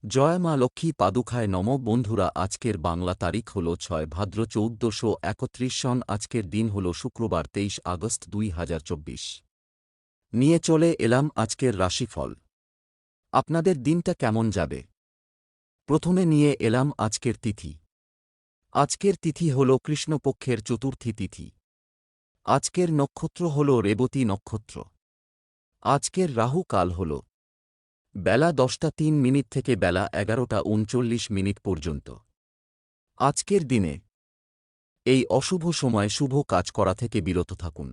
জয় মা লক্ষ্মী পাদুখায় নম। বন্ধুরা, আজকের বাংলা তারিখ হল 6 ভাদ্র 1431 সন। আজকের দিন হল শুক্রবার 23 আগস্ট 2024। নিয়ে চলে এলাম আজকের রাশিফল। আপনাদের দিনটা কেমন যাবে? প্রথমে নিয়ে এলাম আজকের তিথি। আজকের তিথি হল কৃষ্ণপক্ষের চতুর্থী তিথি। আজকের নক্ষত্র হল রেবতী নক্ষত্র। আজকের রাহু কাল হল বেলা 10টা 3 থেকে বেলা 11টা 39 পর্যন্ত। আজকের দিনে এই অশুভ সময়ে শুভ কাজ করা থেকে বিরত থাকুন,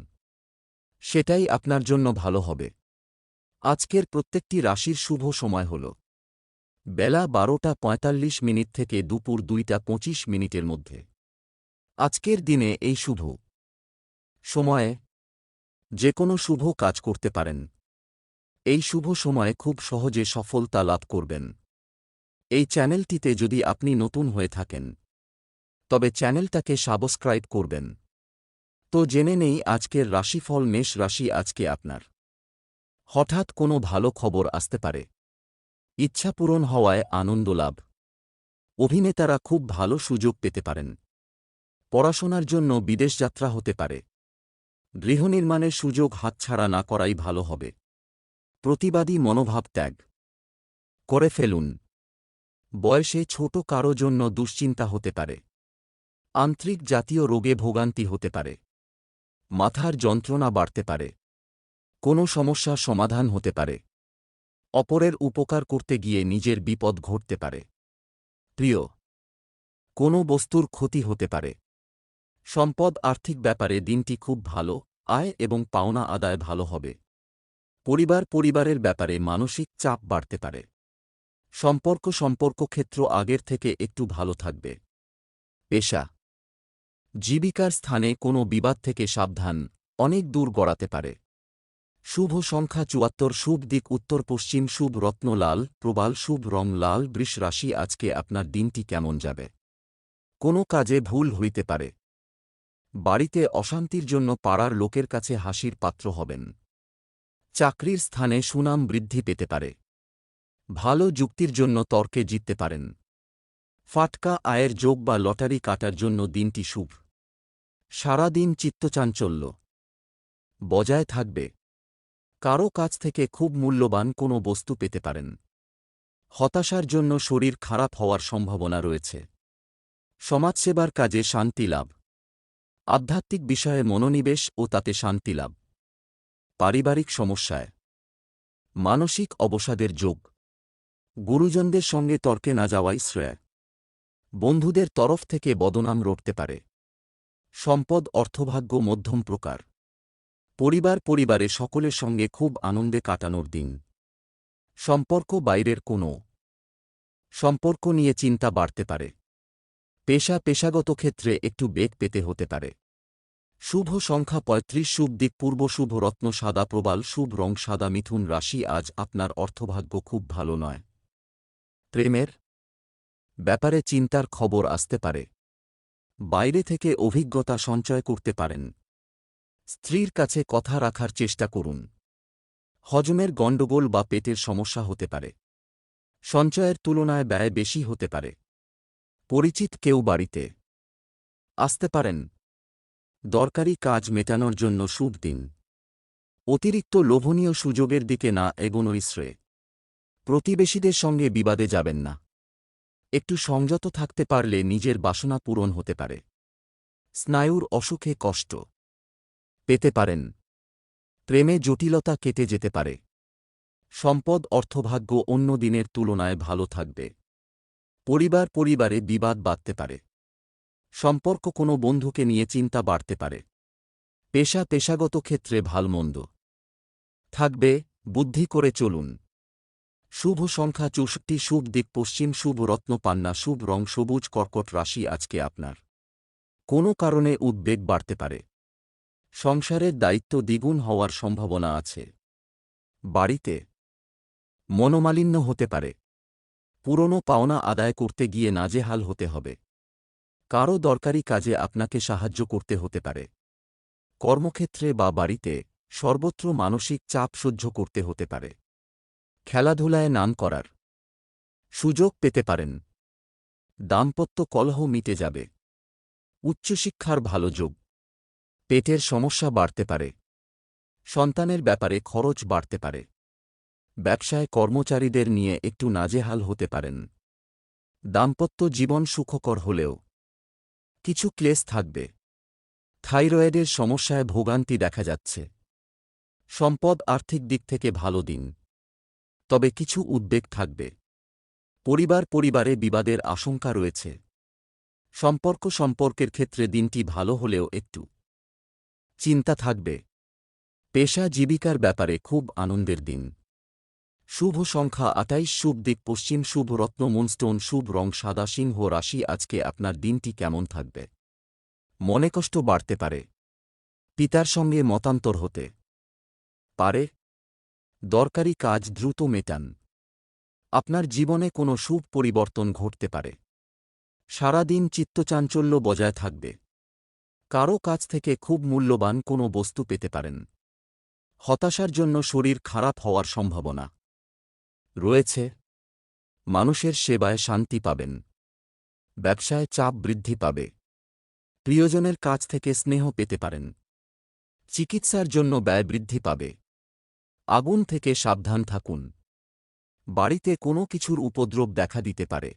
সেটাই আপনার জন্য ভালো হবে। আজকের প্রত্যেকটি রাশির শুভ সময় হল বেলা 12টা 45 থেকে দুপুর 2টা 25 মধ্যে। আজকের দিনে এই শুভ সময়ে যে কোনো শুভ কাজ করতে পারেন। এই শুভ সময়ে খুব সহজে সফলতা লাভ করবেন। এই চ্যানেলটিতে যদি আপনি নতুন হয়ে থাকেন তবে চ্যানেলটাকে সাবস্ক্রাইব করবেন। তো জেনে নেই আজকের রাশিফল। মেষ রাশি, আজকে আপনার হঠাৎ কোনো ভালো খবর আসতে পারে। ইচ্ছা পূরণ হওয়ায় আনন্দ লাভ। অভিনেতারা খুব ভালো সুযোগ পেতে পারেন। পড়াশোনার জন্য বিদেশ যাত্রা হতে পারে। গৃহনির্মাণের সুযোগ হাতছাড়া না করাই ভালো হবে। প্রতিবাদী মনোভাব ত্যাগ করে ফেলুন। বয়সে ছোট কারো জন্য দুশ্চিন্তা হতে পারে। আন্ত্রিক জাতীয় রোগে ভোগান্তি হতে পারে। মাথার যন্ত্রণা বাড়তে পারে। কোনো সমস্যা সমাধান হতে পারে। অপরের উপকার করতে গিয়ে নিজের বিপদ ঘটতে পারে। প্রিয় কোনো বস্তুর ক্ষতি হতে পারে। সম্পদ আর্থিক ব্যাপারে দিনটি খুব ভালো। আয় এবং পাওনা আদায় ভালো হবে। পরিবারের ব্যাপারে মানসিক চাপ বাড়তে পারে। সম্পর্ক ক্ষেত্র আগের থেকে একটু ভালো থাকবে। পেশা জীবিকার স্থানে কোনো বিবাদ থেকে সাবধান, অনেক দূর গড়াতে পারে। শুভ সংখ্যা 74, শুভ দিক উত্তর পশ্চিম, শুভ রত্ন লাল প্রবাল, শুভ রং লাল। বৃষ রাশি, আজকে আপনার দিনটি কেমন যাবে? কোনো কাজে ভুল হইতে পারে। বাড়িতে অশান্তির জন্য পাড়ার লোকের কাছে হাসির পাত্র হবেন। চাকরির স্থানে সুনাম বৃদ্ধি পেতে পারে। ভালো যুক্তির জন্য তর্কে জিততে পারেন। ফাটকা আয়ের যোগ বা লটারি কাটার জন্য দিনটি শুভ। সারা দিন চিত্তচাঞ্চল্য বজায় থাকবে। কারো কাছ থেকে খুব মূল্যবান কোনো বস্তু পেতে পারেন। হতাশার জন্য শরীর খারাপ হওয়ার সম্ভাবনা রয়েছে। সমাজসেবার কাজে শান্তি লাভ। আধ্যাত্মিক বিষয়ে মনোনিবেশ ও তাতে শান্তি লাভ। পারিবারিক সমস্যায় মানসিক অবসাদের যোগ। গুরুজনদের সঙ্গে তর্কে না যাওয়াই শ্রেয়। বন্ধুদের তরফ থেকে বদনাম রটতে পারে। সম্পদ অর্থভাগ্য মধ্যম প্রকার। পরিবারে সকলের সঙ্গে খুব আনন্দে কাটানোর দিন। সম্পর্ক বাইরের কোনো সম্পর্ক নিয়ে চিন্তা বাড়তে পারে। পেশাগত ক্ষেত্রে একটু বেগ পেতে হতে পারে। শুভ সংখ্যা 35, শুভ দিক পূর্ব, শুভ রত্ন সাদা প্রবাল, শুভ রং সাদা। মিথুন রাশি, আজ আপনার অর্থভাগ্য খুব ভালো নয়। প্রেমের ব্যাপারে চিন্তার খবর আসতে পারে। বাইরে থেকে অভিজ্ঞতা সঞ্চয় করতে পারেন। স্ত্রীর কাছে কথা রাখার চেষ্টা করুন। হজমের গণ্ডগোল বা পেটের সমস্যা হতে পারে। সঞ্চয়ের তুলনায় ব্যয় বেশি হতে পারে। পরিচিত কেউ বাড়িতে আসতে পারেন। দরকারি কাজ মেটানোর জন্য শুভ দিন। অতিরিক্ত লোভনীয় সুযোগের দিকে না এগোনোই শ্রেয়। প্রতিবেশীদের সঙ্গে বিবাদে যাবেন না। একটু সংযত থাকতে পারলে নিজের বাসনা পূরণ হতে পারে। স্নায়ুর অসুখে কষ্ট পেতে পারেন। প্রেমে জটিলতা কেটে যেতে পারে। সম্পদ অর্থভাগ্য অন্য দিনের তুলনায় ভালো থাকবে। পরিবারে বিবাদ বাধতে পারে। সম্পর্ক কোনো বন্ধুকে নিয়ে চিন্তা বাড়তে পারে। পেশাগত ক্ষেত্রে ভালমন্দ থাকবে, বুদ্ধি করে চলুন। শুভ সংখ্যা 64, শুভ দিক পশ্চিম, শুভ রত্ন পান্না, শুভ রং সবুজ। কর্কট রাশি, আজকে আপনার কোনো কারণে উদ্বেগ বাড়তে পারে। সংসারের দায়িত্ব দ্বিগুণ হওয়ার সম্ভাবনা আছে। বাড়িতে মনোমালিন্য হতে পারে। পুরনো পাওনা আদায় করতে গিয়ে নাজেহাল হতে হবে। কারো দরকারি কাজে আপনাকে সাহায্য করতে হতে পারে। কর্মক্ষেত্রে বা বাড়িতে সর্বত্র মানসিক চাপ সহ্য করতে হতে পারে। খেলাধুলায় নাম করার সুযোগ পেতে পারেন। দাম্পত্য কলহ মিটে যাবে। উচ্চশিক্ষার ভালো যোগ। পেটের সমস্যা বাড়তে পারে। সন্তানের ব্যাপারে খরচ বাড়তে পারে। ব্যবসায় কর্মচারীদের নিয়ে একটু নাজেহাল হতে পারেন। দাম্পত্য জীবন সুখকর হলেও কিছু ক্লেশ থাকবে। থাইরয়েডের সমস্যায় ভোগান্তি দেখা যাচ্ছে। সম্পদ আর্থিক দিক থেকে ভালো দিন, তবে কিছু উদ্বেগ থাকবে। পরিবারে বিবাদের আশঙ্কা রয়েছে। সম্পর্কের ক্ষেত্রে দিনটি ভালো হলেও একটু চিন্তা থাকবে। পেশা জীবিকার ব্যাপারে খুব আনন্দের দিন। শুভ সংখ্যা ২৮, শুভ দিক পশ্চিম, শুভ রত্ন মুনস্টোন, শুভ রং সাদা। সিংহ রাশি, আজকে আপনার দিনটি কেমন থাকবে? মনে কষ্ট বাড়তে পারে। পিতার সঙ্গে মতান্তর হতে পারে। দরকারি কাজ দ্রুত মেটান। আপনার জীবনে কোনো শুভ পরিবর্তন ঘটতে পারে। সারাদিন চিত্তচাঞ্চল্য বজায় থাকবে। কারও কাছ থেকে খুব মূল্যবান কোনো বস্তু পেতে পারেন। হতাশার জন্য শরীর খারাপ হওয়ার সম্ভাবনা রয়েছে। মানুষের সেবায় শান্তি পাবেন। ব্যবসায় চাপ বৃদ্ধি পাবে। প্রিয়জনের কাছ থেকে স্নেহ পেতে পারেন। চিকিৎসার জন্য ব্যয় বৃদ্ধি পাবে। আগুন থেকে সাবধান থাকুন। বাড়িতে কোনো কিছুর উপদ্রব দেখা দিতে পারে।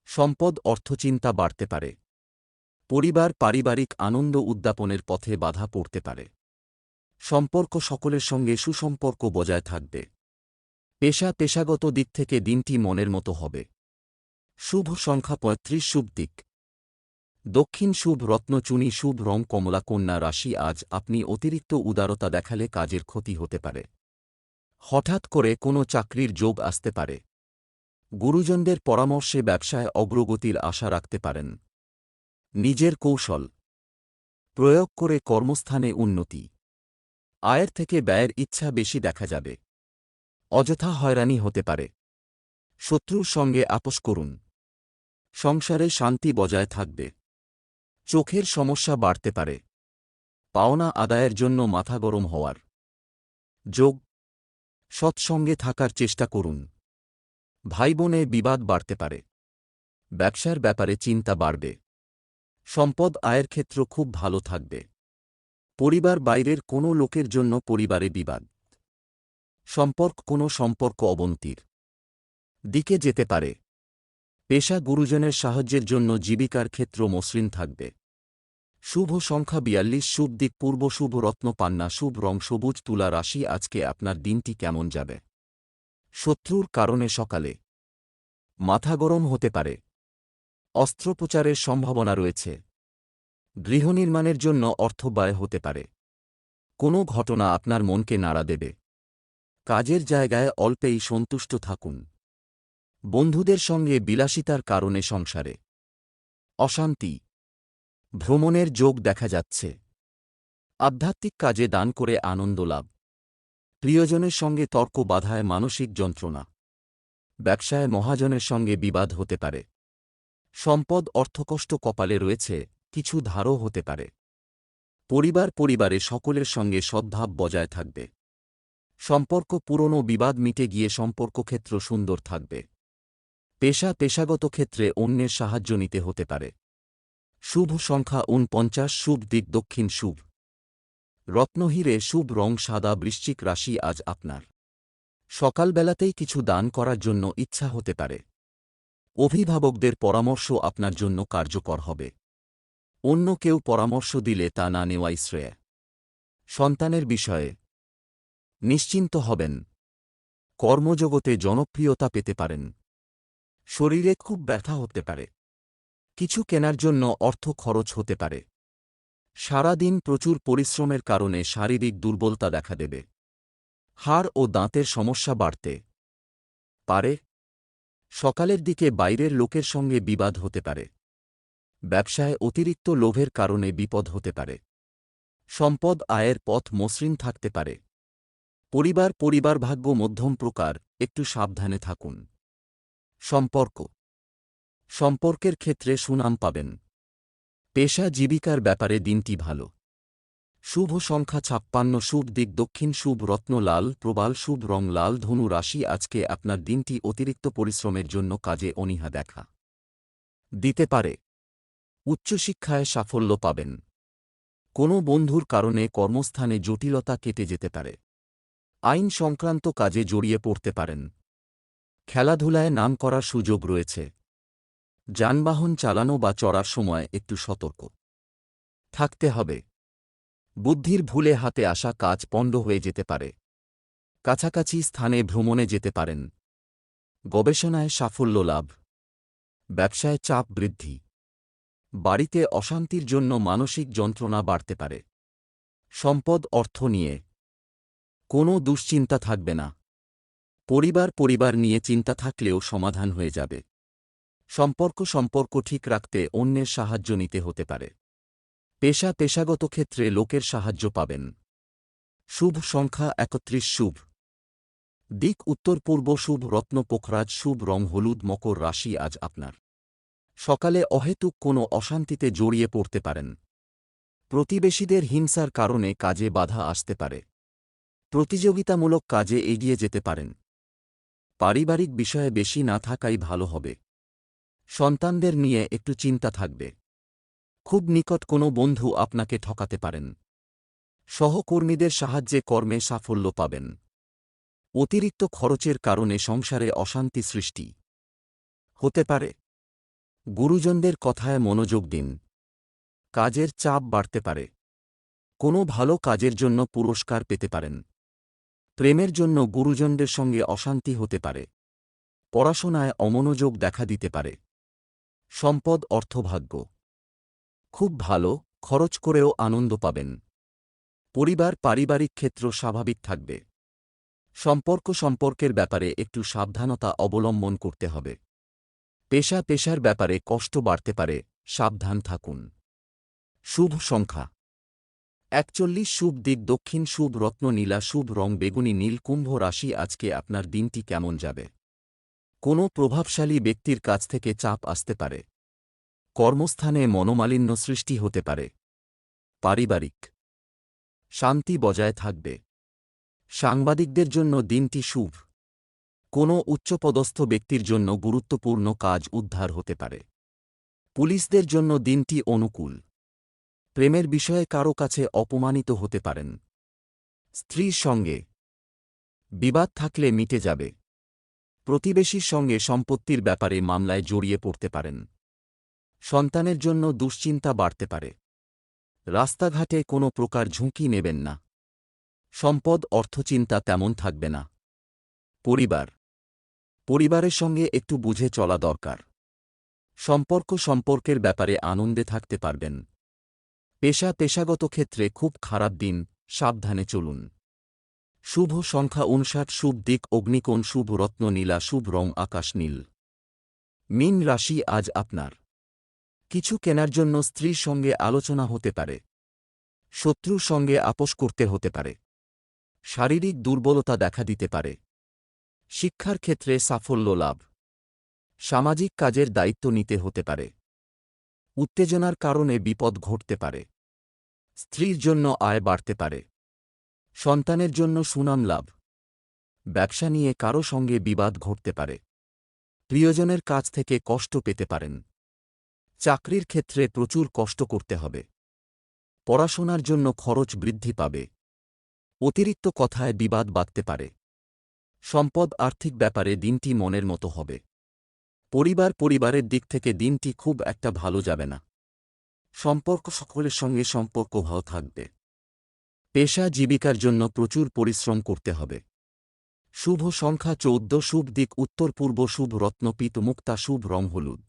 সম্পদ অর্থচিন্তা বাড়তে পারে। পারিবারিক আনন্দ উদ্যাপনের পথে বাধা পড়তে পারে। সম্পর্ক সকলের সঙ্গে সুসম্পর্ক বজায় থাকবে। পেশাগত দিক থেকে দিনটি মনের মতো হবে। শুভ সংখ্যা ৩৫, শুভ দিক দক্ষিণ, শুভ রত্ন চুনি, শুভ রং কমলা। কন্যা রাশি, আজ আপনি অতিরিক্ত উদারতা দেখালে কাজের ক্ষতি হতে পারে। হঠাৎ করে কোনো চাকরির যোগ আসতে পারে। গুরুজনদের পরামর্শে ব্যবসায় অগ্রগতির আশা রাখতে পারেন। নিজের কৌশল প্রয়োগ করে কর্মস্থানে উন্নতি। আয়ের থেকে ব্যয়ের ইচ্ছা বেশি দেখা যাবে। অযথা হয়রানি হতে পারে। শত্রুর সঙ্গে আপোস করুন। সংসারে শান্তি বজায় থাকবে। চোখের সমস্যা বাড়তে পারে। পাওনা আদায়ের জন্য মাথা গরম হওয়ার যোগ। সৎসঙ্গে থাকার চেষ্টা করুন। ভাইবোনে বিবাদ বাড়তে পারে। ব্যবসার ব্যাপারে চিন্তা বাড়বে। সম্পদ আয়ের ক্ষেত্র খুব ভালো থাকবে। বাইরের কোনো লোকের জন্য পরিবারে বিবাদ। কোনো সম্পর্ক অবনতির দিকে যেতে পারে। পেশা গুরুজনের সাহায্যের জন্য জীবিকার ক্ষেত্র মসৃণ থাকবে। শুভ সংখ্যা ৪২, শুভ দিক পূর্ব, শুভ রত্ন পান্না, শুভ রং সবুজ। তুলা রাশি, আজকে আপনার দিনটি কেমন যাবে? শত্রুর কারণে সকালে মাথা গরম হতে পারে। অস্ত্রোপচারের সম্ভাবনা রয়েছে। গৃহনির্মাণের জন্য অর্থ ব্যয় হতে পারে। কোনো ঘটনা আপনার মনকে নাড়া দেবে। কাজের জায়গায় অল্পেই সন্তুষ্ট থাকুন। বন্ধুদের সঙ্গে বিলাসিতার কারণে সংসারে অশান্তি। ভ্রমণের যোগ দেখা যাচ্ছে। আধ্যাত্মিক কাজে দান করে আনন্দ লাভ। প্রিয়জনের সঙ্গে তর্ক বাধায় মানসিক যন্ত্রণা। ব্যবসায় মহাজনের সঙ্গে বিবাদ হতে পারে। সম্পদ অর্থকষ্ট কপালে রয়েছে, কিছু ধারও হতে পারে। পরিবারে সকলের সঙ্গে সদ্ভাব বজায় থাকবে। সম্পর্ক পুরনো বিবাদ মিটে গিয়ে সম্পর্কক্ষেত্র সুন্দর থাকবে। পেশাগত ক্ষেত্রে অন্যের সাহায্য নিতে হতে পারে। শুভ সংখ্যা ৪৯, শুভ দিক দক্ষিণ, শুভ রত্নহীরে, শুভ রং সাদা। বৃশ্চিক রাশি, আজ আপনার সকালবেলাতেই কিছু দান করার জন্য ইচ্ছা হতে পারে। অভিভাবকদের পরামর্শ আপনার জন্য কার্যকর হবে। অন্য কেউ পরামর্শ দিলে তা না নেওয়াই শ্রেয়। সন্তানের বিষয়ে নিশ্চিন্ত হবেন। কর্মজগতে জনপ্রিয়তা পেতে পারেন। শরীরে খুব ব্যথা হতে পারে। কিছু কেনার জন্য অর্থ খরচ হতে পারে। সারা দিন প্রচুর পরিশ্রমের কারণে শারীরিক দুর্বলতা দেখা দেবে। হাড় ও দাঁতের সমস্যা বাড়তে পারে। সকালের দিকে বাইরের লোকের সঙ্গে বিবাদ হতে পারে। ব্যবসায় অতিরিক্ত লোভের কারণে বিপদ হতে পারে। সম্পদ আয়ের পথ মসৃণ থাকতে পারে। পরিবার ভাগ্য মধ্যম প্রকার, একটু সাবধানে থাকুন। সম্পর্কের ক্ষেত্রে সুনাম পাবেন। পেশা জীবিকার ব্যাপারে দিনটি ভালো। শুভ সংখ্যা 56, শুভ দিক দক্ষিণ, শুভ রত্ন লাল প্রবাল, শুভ রং লাল। ধনু রাশি, আজকে আপনার দিনটি অতিরিক্ত পরিশ্রমের জন্য কাজে অনীহা দেখা দিতে পারে। উচ্চশিক্ষায় সাফল্য পাবেন। কোনো বন্ধুর কারণে কর্মস্থানে জটিলতা কেটে যেতে পারে। আইন সংক্রান্ত কাজে জড়িয়ে পড়তে পারেন। খেলাধুলায় নাম করার সুযোগ রয়েছে। যানবাহন চালানো বা চড়ার সময় একটু সতর্ক থাকতে হবে। বুদ্ধির ভুলে হাতে আসা কাজ পণ্ড হয়ে যেতে পারে। কাছাকাছি স্থানে ভ্রমণে যেতে পারেন। গবেষণায় সাফল্য লাভ। ব্যবসায় চাপ বৃদ্ধি। বাড়িতে অশান্তির জন্য মানসিক যন্ত্রণা বাড়তে পারে। সম্পদ অর্থ নিয়ে কোনো দুশ্চিন্তা থাকবে না। পরিবার নিয়ে চিন্তা থাকলেও সমাধান হয়ে যাবে। সম্পর্ক ঠিক রাখতে অন্যের সাহায্য নিতে হতে পারে। পেশাগত ক্ষেত্রে লোকের সাহায্য পাবেন। শুভ সংখ্যা 31, শুভ দিক উত্তর পূর্ব, শুভ রত্ন পোখরাজ, শুভ রং হলুদ। মকর রাশি, আজ আপনার সকালে অহেতুক কোনো অশান্তিতে জড়িয়ে পড়তে পারেন। প্রতিবেশীদের হিংসার কারণে কাজে বাধা আসতে পারে। প্রতিযোগিতামূলক কাজে এগিয়ে যেতে পারেন। পারিবারিক বিষয়ে বেশি না থাকাই ভালো হবে। সন্তানদের নিয়ে একটু চিন্তা থাকবে। খুব নিকট কোনো বন্ধু আপনাকে ঠকাতে পারেন। সহকর্মীদের সাহায্যে কর্মে সাফল্য পাবেন। অতিরিক্ত খরচের কারণে সংসারে অশান্তি সৃষ্টি হতে পারে। গুরুজনদের কথায় মনোযোগ দিন। কাজের চাপ বাড়তে পারে। কোনো ভালো কাজের জন্য পুরস্কার পেতে পারেন। প্রেমের জন্য গুরুজনদের সঙ্গে অশান্তি হতে পারে। পড়াশোনায় অমনোযোগ দেখা দিতে পারে। সম্পদ অর্থভাগ্য খুব ভালো, খরচ করেও আনন্দ পাবেন। পারিবারিক ক্ষেত্র স্বাভাবিক থাকবে। সম্পর্কের ব্যাপারে একটু সাবধানতা অবলম্বন করতে হবে। পেশার ব্যাপারে কষ্ট বাড়তে পারে, সাবধান থাকুন। শুভ সংখ্যা 41, শুভ দিক দক্ষিণ, শুভ রত্ন নীলা, শুভ রং বেগুনি নীল। কুম্ভ রাশি, আজকে আপনার দিনটি কেমন যাবে? কোনো প্রভাবশালী ব্যক্তির কাছ থেকে চাপ আসতে পারে। কর্মস্থানে মনোমালিন্য সৃষ্টি হতে পারে। পারিবারিক শান্তি বজায় থাকবে। সাংবাদিকদের জন্য দিনটি শুভ। কোনো উচ্চপদস্থ ব্যক্তির জন্য গুরুত্বপূর্ণ কাজ উদ্ধার হতে পারে। পুলিশদের জন্য দিনটি অনুকূল। প্রেমের বিষয়ে কারো কাছে অপমানিত হতে পারেন। স্ত্রীর সঙ্গে বিবাদ থাকলে মিটে যাবে। প্রতিবেশীর সঙ্গে সম্পত্তির ব্যাপারে মামলায় জড়িয়ে পড়তে পারেন। সন্তানের জন্য দুশ্চিন্তা বাড়তে পারে। রাস্তাঘাটে কোনো প্রকার ঝুঁকি নেবেন না। সম্পদ অর্থচিন্তা তেমন থাকবে না। পরিবারের সঙ্গে একটু বুঝে চলা দরকার। সম্পর্কের ব্যাপারে আনন্দে থাকতে পারবেন। পেশাগত ক্ষেত্রে খুব খারাপ দিন, সাবধানে চলুন। শুভ সংখ্যা 59, শুভ দিক অগ্নিকোণ, শুভ রত্ন নীলা, শুভ রং আকাশ নীল। মীন রাশি, আজ আপনার কিছু কেনার জন্য স্ত্রীর সঙ্গে আলোচনা হতে পারে। শত্রুর সঙ্গে আপোস করতে হতে পারে। শারীরিক দুর্বলতা দেখা দিতে পারে। শিক্ষার ক্ষেত্রে সাফল্য লাভ। সামাজিক কাজের দায়িত্ব নিতে হতে পারে। উত্তেজনার কারণে বিপদ ঘটতে পারে। স্ত্রীর জন্য আয় বাড়তে পারে। সন্তানের জন্য সুনাম লাভ। ব্যবসা নিয়ে কারো সঙ্গে বিবাদ ঘটতে পারে। প্রিয়জনের কাছ থেকে কষ্ট পেতে পারেন। চাকরির ক্ষেত্রে প্রচুর কষ্ট করতে হবে। পড়াশোনার জন্য খরচ বৃদ্ধি পাবে। অতিরিক্ত কথায় বিবাদ বাধতে পারে। সম্পদ আর্থিক ব্যাপারে দিনটি মনের মতো হবে। পরিবারের দিক থেকে দিনটি খুব একটা ভালো যাবে না। সকলের সঙ্গে সম্পর্ক ভালো থাকবে। জীবিকার জন্য প্রচুর পরিশ্রম করতে হবে। শুভ সংখ্যা 14, শুভ দিক উত্তর পূর্ব, শুভ রত্ন পীত মুক্তা, শুভ রং হলুদ।